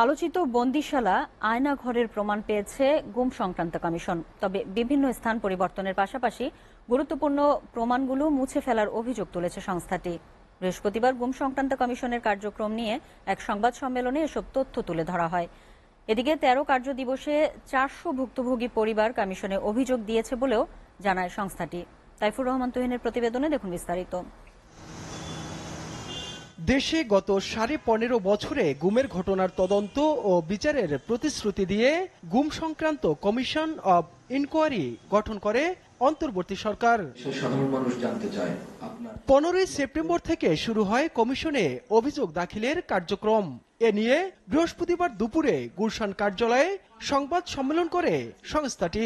আলোচিত বন্দিশালা আয়নাঘরের প্রমাণ পেয়েছে গুম সংক্রান্ত কমিশন। তবে বিভিন্ন স্থান পরিবর্তনের পাশাপাশি গুরুত্বপূর্ণ প্রমাণগুলো মুছে ফেলার অভিযোগ তুলেছে সংস্থাটি। বৃহস্পতিবার গুম সংক্রান্ত কমিশনের কার্যক্রম নিয়ে এক সংবাদ সম্মেলনে এসব তথ্য তুলে ধরা হয়। এদিকে ১৩ কার্য দিবসে ৪০০ ভুক্তভোগী পরিবার কমিশনে অভিযোগ দিয়েছে বলেও জানায় সংস্থাটি। তাইফুর রহমান তুহিনের প্রতিবেদনে দেখুন বিস্তারিত। দেশে গত ১৫.৫ বছরে গুমের ঘটনার তদন্ত ও বিচারের প্রতিশ্রুতি দিয়ে গুম সংক্রান্ত কমিশন অব ইনকোয়ারি গঠন করে অন্তর্বর্তী সরকার। সাধারণ মানুষ জানতে চায় ১৫ই সেপ্টেম্বর থেকে শুরু হয় কমিশনে অভিযোগ দাখিলের কার্যক্রম। এ নিয়ে বৃহস্পতিবার দুপুরে গুলশান কার্যালয়ে সংবাদ সম্মেলন করে সংস্থাটি।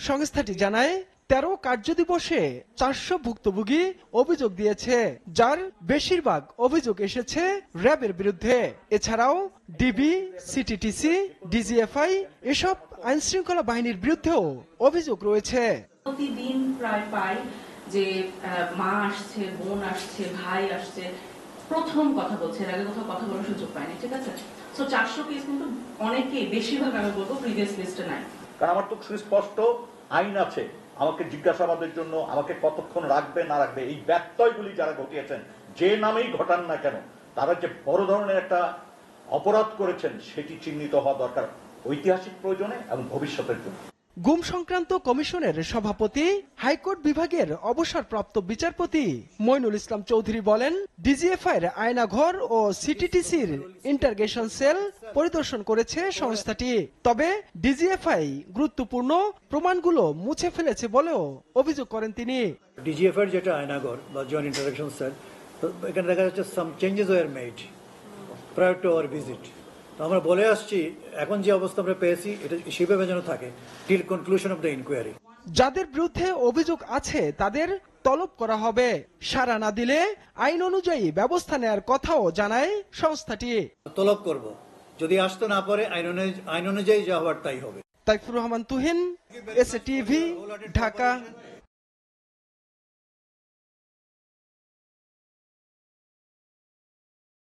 সংস্থাটি জানায় ১৩ কার্যদিবসে ৪০০ ভুক্তভোগী অভিযোগ দিয়েছে, যার বেশিরভাগ অভিযোগ এসেছে র্যাবের বিরুদ্ধে। এছাড়াও ডিবি, সিটিটিসি, ডিজিএফআই এসব আইন শৃঙ্খলা বাহিনীর বিরুদ্ধেও অভিযোগ রয়েছে। প্রতিদিন প্রায় পাই যে মা আসছে, বোন আসছে, ভাই আসছে, প্রথম কথা বলছে, এর আগে কোথাও কথা বলার সুযোগ পায়নি। ঠিক আছে, সো ৪০০ কেস কিন্তু অনেকেই, বেশিরভাগ আমি বলবো প্রিভিয়াস লিস্টে নাই। কারণ আমার তো সুস্পষ্ট আইন আছে, আমাকে জিজ্ঞাসাবাদের জন্য আমাকে কতক্ষণ রাখবে না রাখবে, এই ব্যত্যয়গুলি যারা ঘটিয়েছেন, যে নামেই ঘটান না কেন, তারা যে বড় ধরনের একটা অপরাধ করেছেন সেটি চিহ্নিত হওয়া দরকার ঐতিহাসিক প্রয়োজনে এবং ভবিষ্যতের জন্য। গুম সংক্রান্ত কমিশনের সভাপতি, হাইকোর্ট বিভাগের অবসরপ্রাপ্ত বিচারপতি মইনুল ইসলাম চৌধুরী বলেন, ডিজিএফআইয়ের আয়নাঘর ও সিটিটিসির ইন্টারগেশন সেল পরিদর্শন করেছে সংস্থাটি। তবে ডিজিএফআই গুরুত্বপূর্ণ প্রমাণগুলো মুছে ফেলেছে বলেও অভিযোগ করেন তিনি। ডিজিএফআইয়ের যেটা আয়নাঘর বা জয়েন্ট ইন্টারগেশন সেল, এখানে দেখা যাচ্ছে সাম changes war made prior to our visit. আমরা বলে আসছি, এখন যে অবস্থা আমরা পেয়েছি এটা সেভাবে যেন থাকে till conclusion of the inquiry. যাদের বিরুদ্ধে অভিযোগ আছে তাদের তলব করা হবে, সাড়া না দিলে আইন অনুযায়ী ব্যবস্থা নেওয়ার কথাও জানায় সংস্থাটি। তলব করব, যদি আসতে না পারে আইন অনুযায়ী যা হওয়ার তাই হবে। Taifur Rahman Tuhin, SA TV, Dhaka.